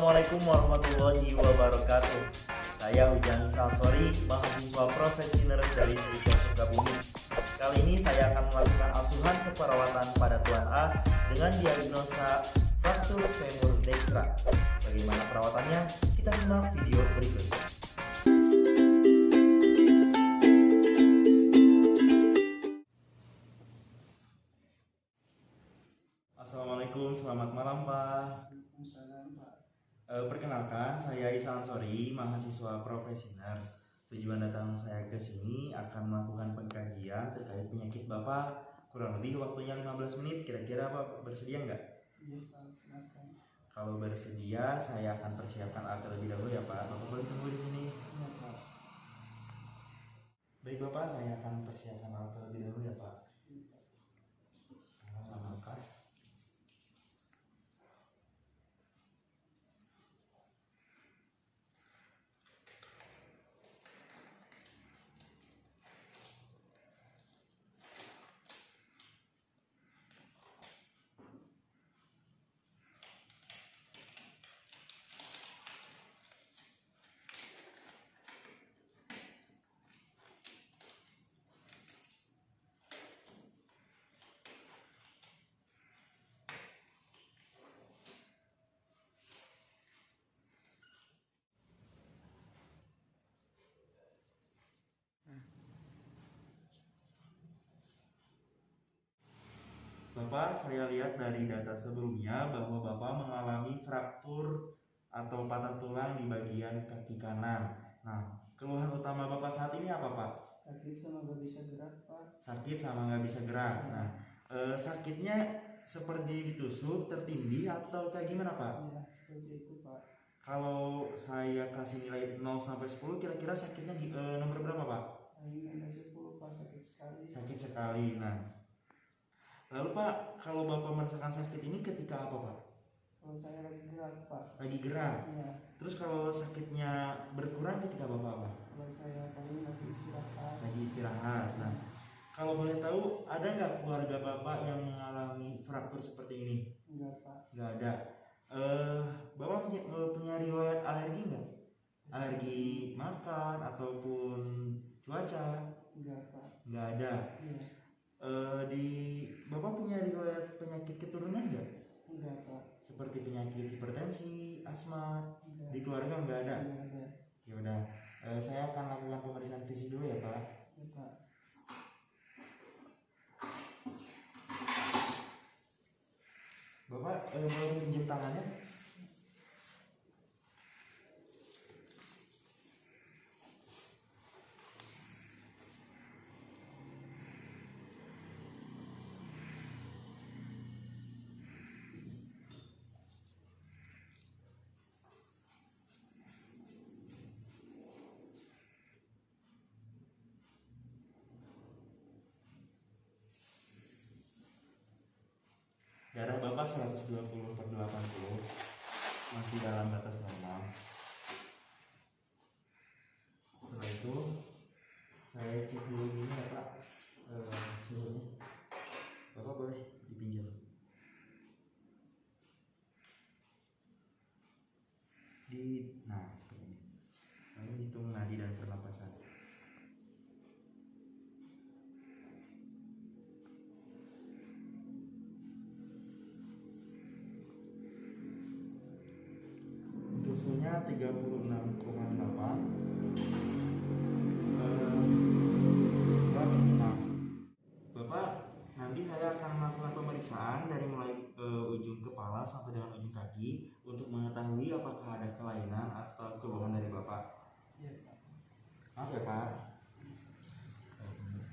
Assalamualaikum warahmatullahi wabarakatuh. Saya Ujang Salsori, mahasiswa profesi nurse dari Serikat Sukabumi. Kali ini saya akan melakukan asuhan keperawatan pada Tuan A dengan diagnosa fraktur femur dextra. Bagaimana perawatannya? Kita simak video berikut. Assalamualaikum, selamat malam Pak. Perkenalkan, saya Isan Sori, mahasiswa profesi nurse. Tujuan datang saya ke sini akan melakukan pengkajian terkait penyakit Bapak. Kurang lebih waktunya 15 menit, kira-kira Pak bersedia nggak? Iya Pak, silakan. Kalau bersedia, saya akan persiapkan alat terlebih dahulu ya Pak. Bapak boleh tunggu di sini. Iya Pak. Baik Bapak, saya akan persiapkan alat terlebih dahulu ya Pak. Sama Kak. Bapak, saya lihat dari data sebelumnya bahwa Bapak mengalami fraktur atau patah tulang di bagian kaki kanan. Nah, keluhan utama Bapak saat ini apa Pak? Sakit sama nggak bisa gerak Pak. Sakit sama nggak bisa gerak. Nah, sakitnya seperti ditusuk, tertindih atau kayak gimana Pak? Iya, seperti itu Pak. Kalau saya kasih nilai 0 sampai 10, kira-kira sakitnya di nomor berapa Pak? Ini ada 10 Pak, sakit sekali. Sakit sekali. Nah, lalu Pak, kalau Bapak merasakan sakit ini ketika apa Pak? Kalau saya lagi gerak Pak. Lagi gerak. Iya. Terus kalau sakitnya berkurang ketika Bapak apa? Kalau saya paling lagi istirahat. Lagi istirahat. Nah, kalau boleh tahu ada nggak keluarga Bapak yang mengalami fraktur seperti ini? Enggak Pak. Nggak ada. Bapak punya riwayat alergi nggak? Alergi makan ataupun cuaca? Enggak Pak. Nggak ada. Iya. Di Bapak punya riwayat penyakit keturunan nggak? Enggak Pak. Seperti penyakit hipertensi, asma? Enggak. Di keluarga nggak ada? Enggak ada. Ya udah, saya akan lakukan pemeriksaan fisik dulu ya Pak. Iya Pak. Bapak boleh pinjam tangannya? Darah Bapak 120/80, masih dalam batas normal. Setelah itu saya cek dulu ini ya Pak, suhunya. Bapak boleh dipinjam. Nah, seperti ini. Lalu hitung nadi dan pernapasan. Untuk suhunya 36,8. Bapak, nanti saya akan melakukan pemeriksaan dari mulai ujung kepala sampai dengan ujung kaki untuk mengetahui apakah ada kelainan atau keluhan dari Bapak. Iya Pak. Maaf ya Pak.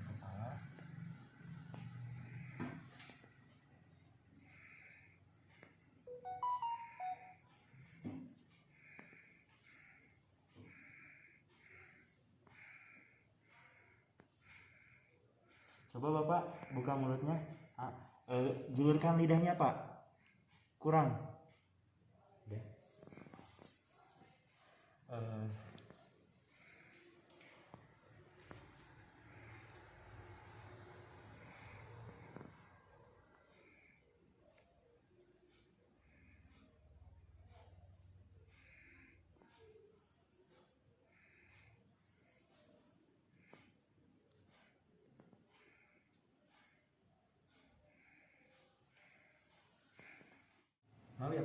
Kepala. Coba Bapak buka mulutnya, julurkan lidahnya Pak. Kurang. Udah.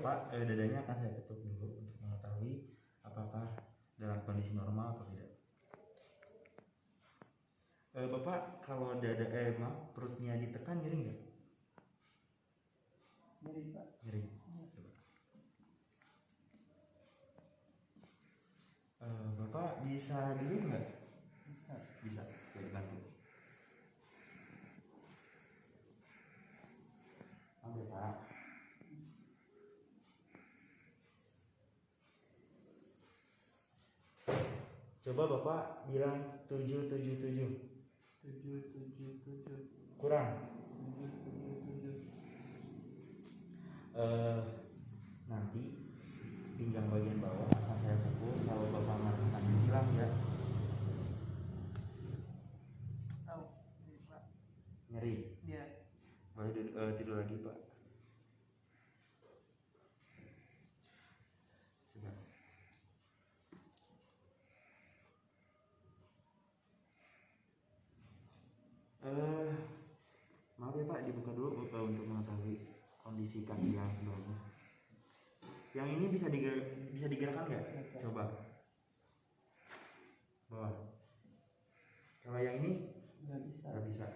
Pak, dadanya akan saya tutup dulu untuk mengetahui apakah dalam kondisi normal atau tidak. Bapak, kalau perutnya ditekan nyeri nggak? Nyeri Pak. Nyeri. Coba. Bapak bisa duduk nggak? Bisa. Bisa. Boleh bantu. Oke Pak. Coba Bapak bilang 777. 777. Kurang. 777. Nanti pinggang bagian bawah akan saya pukul. Kalau Bapak merasakan hilang ya. Tahu, nyeri Pak. Nyeri. Iya. Boleh tidur lagi Pak. Coba. Maaf ya Pak, dibuka dulu untuk mengetahui kondisi kaki yang sebelumnya. Yang ini bisa digerakkan nggak? Coba. Bawah. Kalau yang ini Nggak bisa. nggak bisa.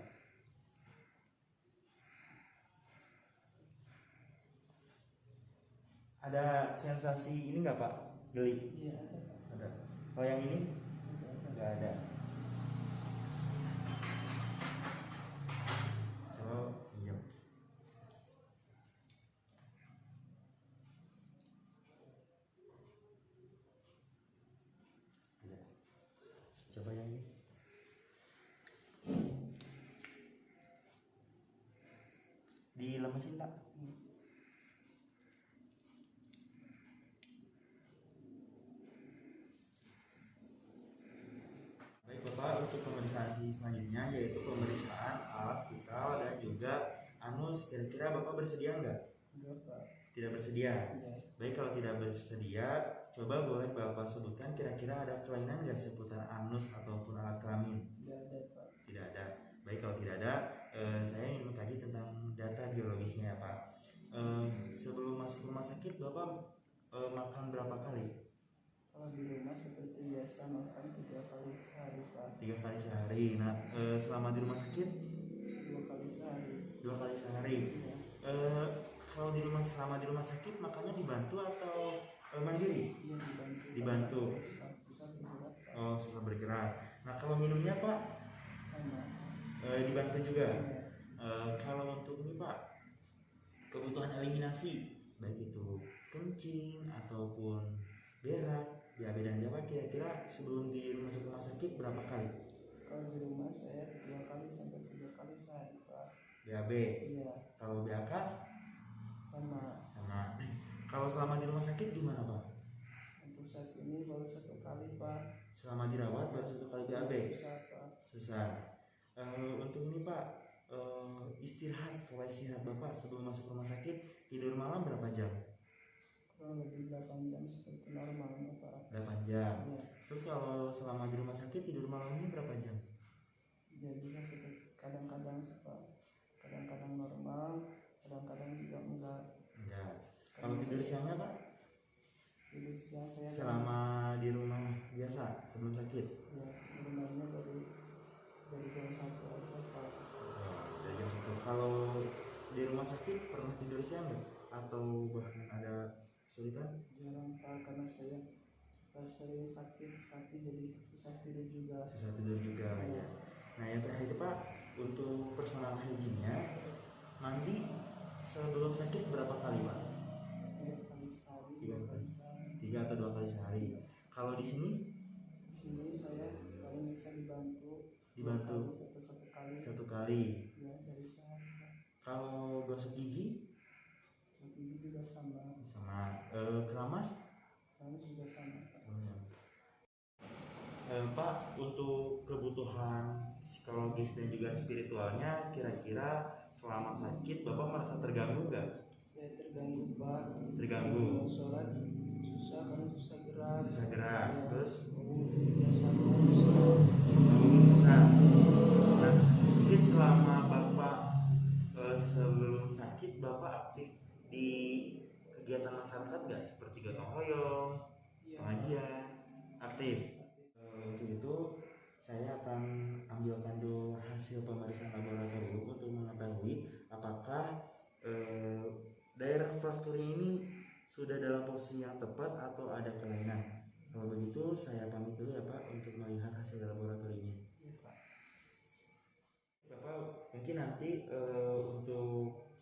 Ada sensasi ini nggak Pak? Geli? Iya ada Pak. Ada. Kalau yang ini Ada. nggak ada. Coba pinjam. Ada. Coba yang ini. Dilemesin Pak. Baik Bapak, untuk pemeriksaan selanjutnya yaitu pemeriksaan alat vital dan juga anus. Kira-kira Bapak bersedia nggak? Enggak Pak. Tidak bersedia. Iya. Baik, kalau tidak bersedia, coba boleh Bapak sebutkan kira-kira ada kelainan nggak seputar anus ataupun alat kelamin? Tidak ada Pak. Tidak ada. Baik, kalau tidak ada, saya ingin mengkaji tentang data biologisnya ya Pak. Sebelum masuk rumah sakit, Bapak makan berapa kali? Kalau di rumah seperti biasa makan 3 kali sehari Pak. 3 kali sehari. Nah, selama di rumah sakit 2 kali sehari. 2 kali sehari. Iya. Kalau selama di rumah sakit makannya dibantu atau mandiri? Iya dibantu. Dibantu. Susah bergerak Pak. Oh, susah bergerak. Nah, kalau minumnya Pak Sama. dibantu juga. Iya. Kalau untuk ini Pak, kebutuhan eliminasi baik itu kencing ataupun berak, BAB dan DAPA, kira-kira sebelum masuk rumah sakit berapa kali? Kalau di rumah saya 2 kali sampai 3 kali sehari Pak. BAB. Iya. Kalau BAK Sama. sama. Kalau selama di rumah sakit gimana Pak? Untuk saat ini baru 1 kali Pak. Selama dirawat baru 1 kali BAB. Susah Pak. Susah. Untuk ini Pak, istirahat, pola istirahat Bapak sebelum masuk rumah sakit, tidur malam berapa jam? Kurang lebih 8 jam seperti normalnya Pak. 8 jam. Iya. Terus kalau selama di rumah sakit tidur malamnya berapa jam? Ya bisa seperti kadang-kadang Pak. Kadang-kadang normal, kadang-kadang juga enggak. Enggak. Kalau tidur siangnya Pak? Tidur siang saya Selama di rumah biasa sebelum sakit? ya sebenarnya dari jam 1 aja Pak. Dari jam 1. Kalau di rumah sakit pernah tidur siang nggak? Atau bahkan ada kesulitan? Jarang Pak karena saya sering sakit kaki jadi susah tidur juga. Susah tidur juga ya. Nah yang terakhir Pak, untuk personal hygiene-nya, mandi sebelum sakit berapa kali Pak? 3 kali sehari. 3 kali. sehari. 3 atau 2 kali sehari. Kalau di sini? Di sini saya paling bisa dibantu. Dibantu. Satu kali. Ya, dari sehari Pak. kalau gosok gigi? Gigi juga sama. Sama. Keramas? Kami juga sama Pak. Pak, untuk kebutuhan psikologis dan juga spiritualnya, kira-kira selama sakit Bapak merasa terganggu nggak? Saya terganggu Pak. Terganggu. Kalau sholat susah karena susah gerak. Susah gerak. Ya. Terus? Biasanya susah. Susah. Nah, mungkin selama Bapak sebelum sakit Bapak aktif di kegiatan masyarakat nggak seperti gotong royong, pengajian, aktif? Untuk itu saya akan ambilkan dulu hasil pemeriksaan laboratorium untuk mengetahui apakah daerah fraktur ini sudah dalam posisi yang tepat atau ada kelainan. Kalau begitu saya pamit dulu ya Pak untuk melihat hasil laboratoriumnya. Bapak, mungkin nanti untuk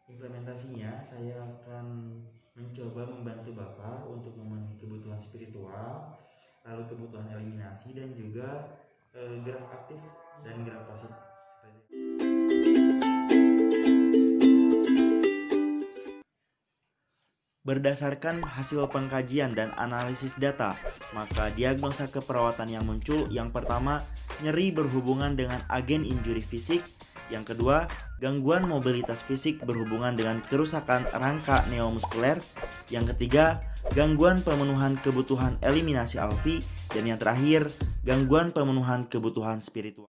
implementasinya saya akan mencoba membantu Bapak untuk memenuhi kebutuhan spiritual, lalu kebutuhan eliminasi dan juga gerak aktif dan gerak pasif. Berdasarkan hasil pengkajian dan analisis data, maka diagnosa keperawatan yang muncul yang pertama, nyeri berhubungan dengan agen injuri fisik. Yang kedua, gangguan mobilitas fisik berhubungan dengan kerusakan rangka neomuskuler. Yang ketiga, gangguan pemenuhan kebutuhan eliminasi alvi. Dan yang terakhir, gangguan pemenuhan kebutuhan spiritual.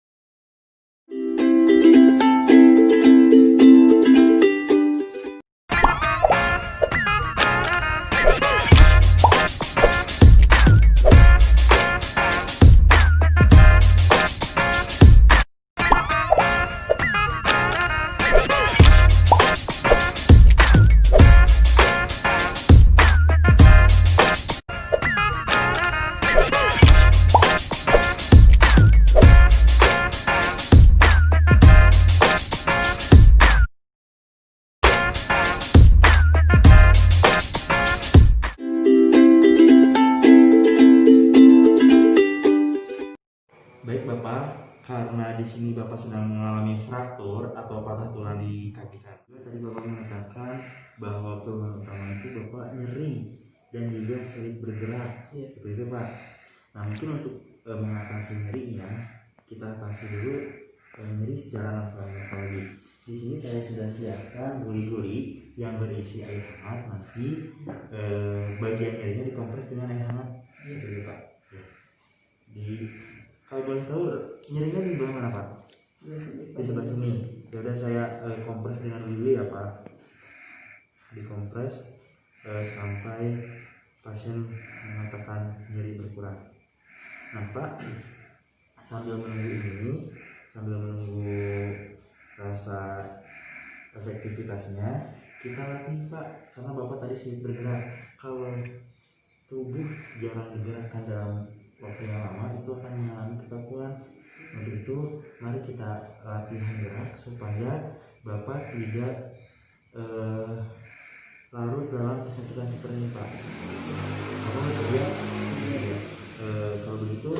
Baik Bapak, karena di sini Bapak sedang mengalami fraktur atau patah tulang di kaki kanan. Tadi Bapak mengatakan bahwa keluhan utama itu Bapak nyeri dan juga sulit bergerak, seperti itu Pak. Nah mungkin untuk mengatasi nyerinya, kita atasi dulu nyeri secara nafas. Di sini saya sudah siapkan guli-guli yang berisi air hangat. Nanti bagian nyerinya dikompres dengan air hangat, seperti itu Pak. Kalau boleh tahu nyerinya di bawah mana Pak? Di sebelah sini. Yaudah saya kompres dengan lili ya Pak. Dikompres sampai pasien mengatakan nyeri berkurang. Nah Pak, sambil menunggu rasa efektivitasnya, kita latih Pak. Karena Bapak tadi sulit bergerak. Kalau tubuh jarang digerakkan dalam waktu yang lama, itu akan mengalami kekakuan. Untuk itu mari kita latihan gerak supaya Bapak tidak larut dalam kesakitan seperti ini Pak. Bapak bersedia? Kalau begitu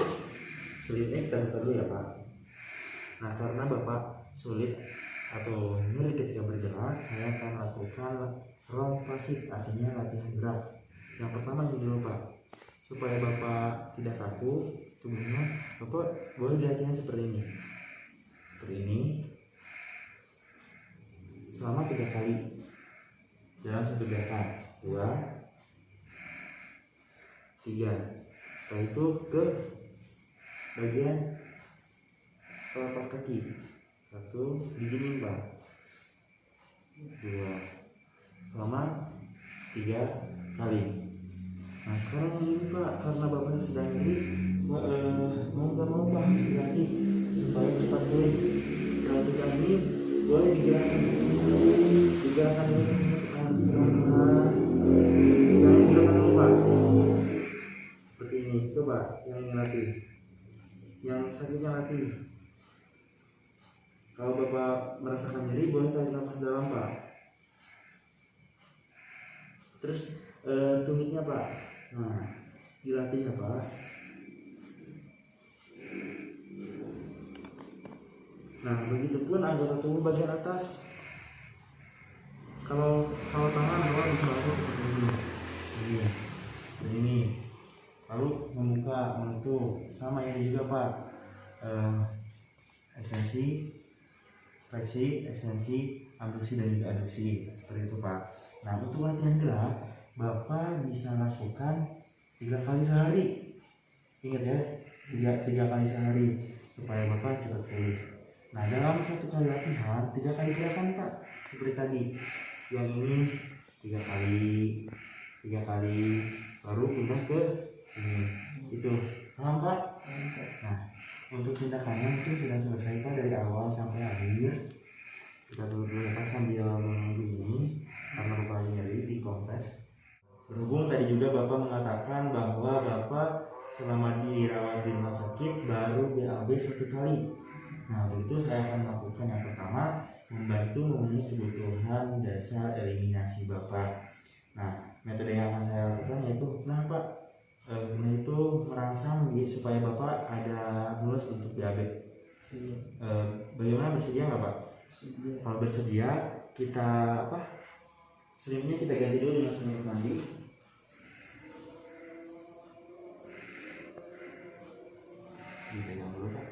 selitnya kita buka dulu ya Pak. Nah karena Bapak sulit atau nyeri ketika bergerak, saya akan lakukan round pasif, artinya latihan gerak. Yang pertama ini dulu Pak, supaya Bapak tidak kaku tubuhnya, Bapak boleh latihan seperti ini. Seperti ini selama 3 kali dalam 1 gerakan. 2, 3. Setelah itu ke bagian telapak kaki. 1, diginin Pak. 2, selama 3 kali. Nah sekarang yang ini Pak, karena Bapaknya sedang nyeri, mau gak mau Pak harus dilatih supaya cepat pulih. Kalau tidak ini boleh digerakkan dulu Jangan digerakkan dulu Pak. Seperti ini, coba yang ini latih, yang sakitnya latih. Kalau Bapak merasakan nyeri, boleh tarik nafas dalam Pak. Terus tumitnya Pak, nah dilatih ya Pak. Nah begitupun anggota tubuh bagian atas. Kalau tangan Bapak bisa latih seperti ini. Jadi ini. Lalu membuka, menutup, sama ini juga Pak. Ekstensi, fleksi, ekstensi, abduksi dan juga aduksi, seperti itu Pak. Nah untuk latihan gerak, Bapak bisa lakukan 3 kali sehari. Ingat ya, 3 kali sehari supaya Bapak cepat pulih. Nah dalam 1 kali latihan 3 kali gerakan Pak, seperti tadi. Yang ini tiga kali baru pindah ke sini. Itu paham Pak? Nah, untuk tindakannya mungkin sudah selesai Pak dari awal sampai akhir. Kita dulu Pak sambil menunggu ini karena Bapak nyeri di kompres. Berhubung tadi juga Bapak mengatakan bahwa Bapak selama dirawat di rumah sakit baru BAB 1 kali. Nah, untuk itu saya akan melakukan yang pertama, membantu memenuhi kebutuhan dasar eliminasi Bapak. Nah, metode yang akan saya lakukan yaitu Pak, itu merangsang supaya Bapak ada mulus untuk BAB. Bagaimana, bersedia nggak Pak? Kalau bersedia, kita selimutnya kita ganti dulu dengan selimut mandi. Dipegang dulu Pak.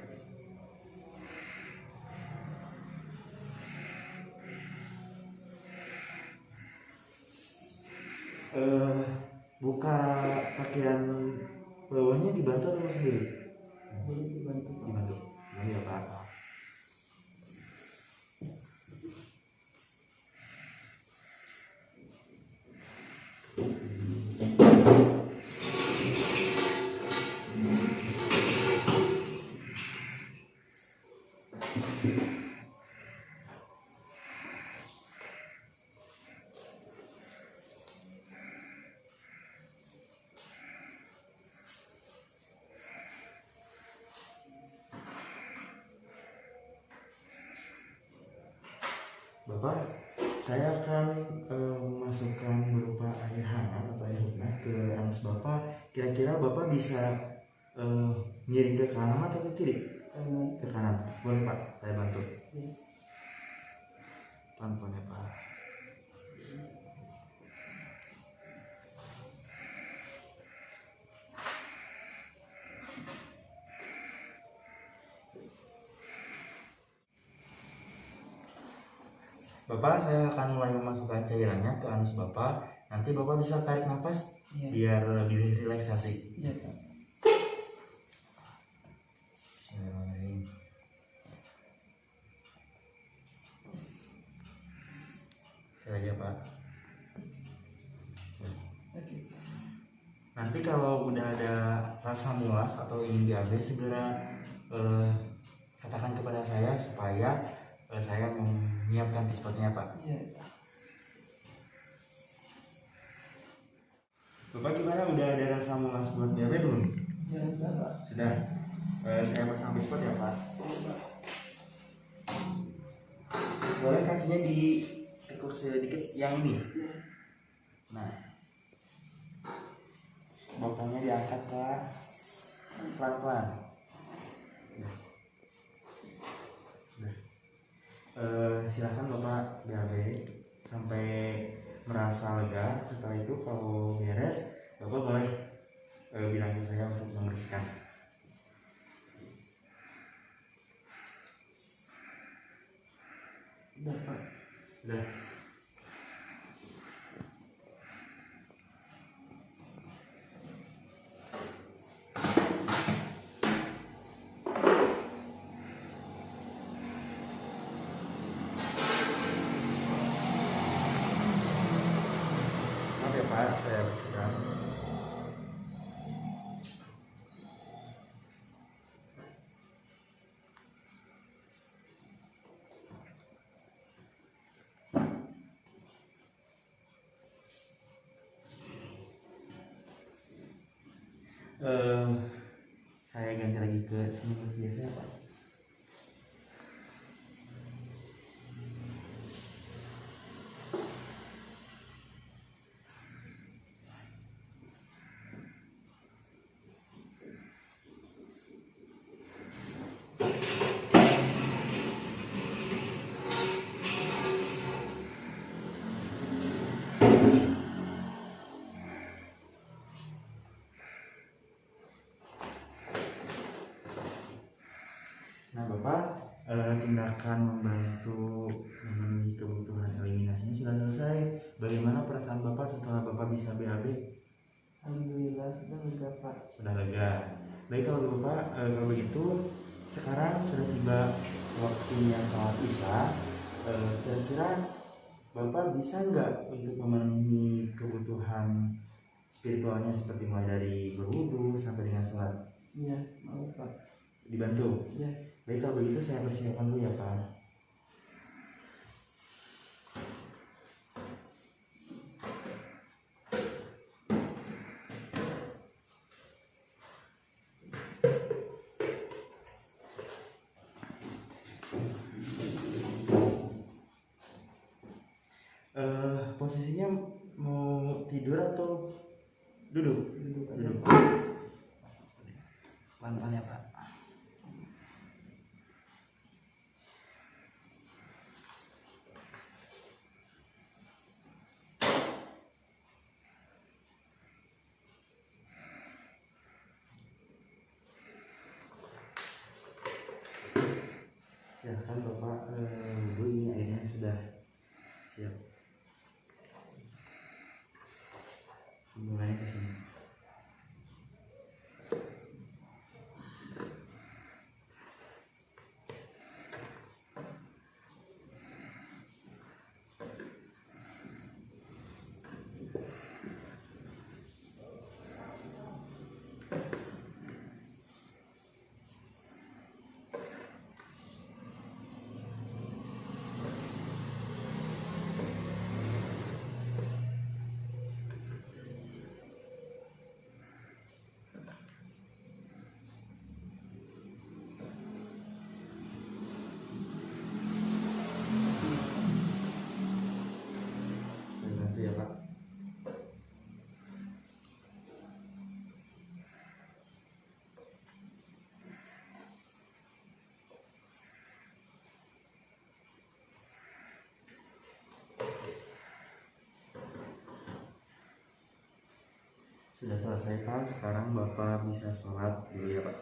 Buka pakaian bawahnya dibantu atau sendiri? Dibantu. Ya Pak. Bapak, saya akan memasukkan berupa air hangat atau air hangat ke anus Bapak. Kira-kira Bapak bisa miring ke kanan atau ke kiri? Ke kanan. Boleh Pak, saya bantu. Pelan-pelan ya Pak. Bapak, saya akan mulai memasukkan cairannya ke anus Bapak. Nanti Bapak bisa tarik nafas biar lebih relaksasi. Iya Pak. Bismillahirrahmanirrahim. Sekali lagi ya Pak. Nanti kalau udah ada rasa mulas atau ingin BAB, segera katakan kepada saya supaya saya menyiapkan tispotnya Pak. Iya. Bapak gimana, udah ada rasa mulas buat BAB belum? Ya sudah Pak. Sudah. Saya pasang tispot ya Pak. Boleh kakinya ditekuk sedikit yang ini. Nah, bokongnya diangkat Pak, pelan-pelan. Silakan Bapak BAB sampai merasa lega. Setelah itu kalau beres, Bapak boleh bilang ke saya untuk membersihkan. Sudah Pak. Sudah. Maaf ya Pak, saya bersihkan. Saya ganti lagi ke selimut biasa Pak. Nah Bapak, tindakan membantu memenuhi kebutuhan eliminasinya sudah selesai. Bagaimana perasaan Bapak setelah Bapak bisa BAB? Alhamdulillah sudah lega Pak. Sudah lega. Baik kalau Bapak, kalau begitu sekarang sudah tiba waktunya sholat Isya. Kira-kira Bapak bisa nggak untuk memenuhi kebutuhan spiritualnya seperti mulai dari berwudu sampai dengan sholat? Iya, mau Pak. Dibantu? Iya. Baik, kalau begitu saya persiapkan dulu ya Pak. Posisinya mau tidur atau duduk? Duduk. Pelan-pelan ya Pak. Silahkan Bapak, Bu, ini airnya sudah siap. Mulai ke sini. Nanti ya Pak. Sudah selesai Pak, sekarang Bapak bisa sholat dulu ya Pak.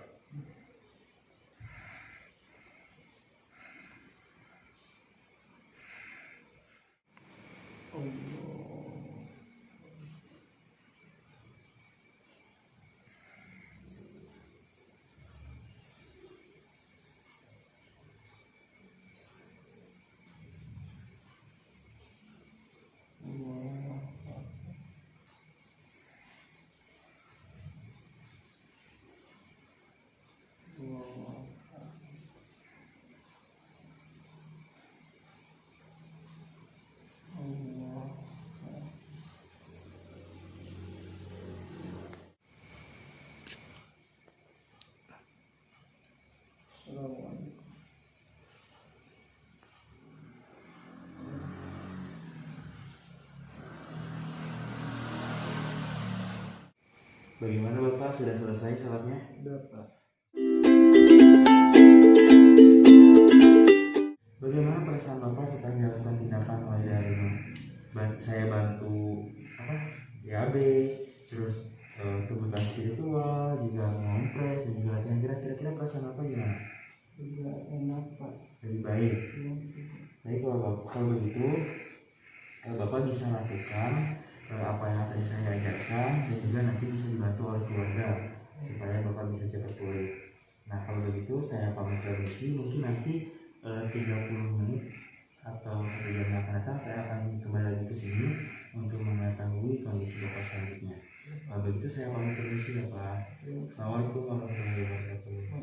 Assalamualaikum. Bagaimana Bapak, sudah selesai sholatnya? Udah Pak. Bagaimana perasaan Bapak setelah melakukan tindakan mulai dari saya bantu YAB, terus kebutuhan spiritual, juga ngompres, dan juga latihan gerak, kira-kira perasaan Bapak gimana? Juga enak Pak. Lebih baik. Iya. Baik, kalau begitu Bapak bisa lakukan apa yang tadi saya ajarkan, dan juga nanti bisa dibantu oleh keluarga supaya Bapak bisa cepat pulih. Nah, kalau begitu saya pamit permisi, mungkin nanti 30 menit atau 1 jam yang akan datang saya akan kembali lagi ke sini untuk mengetahui kondisi Bapak selanjutnya. Kalau begitu saya pamit permisi ya Pak. Assalamualaikum warahmatullahi wabarakatuh.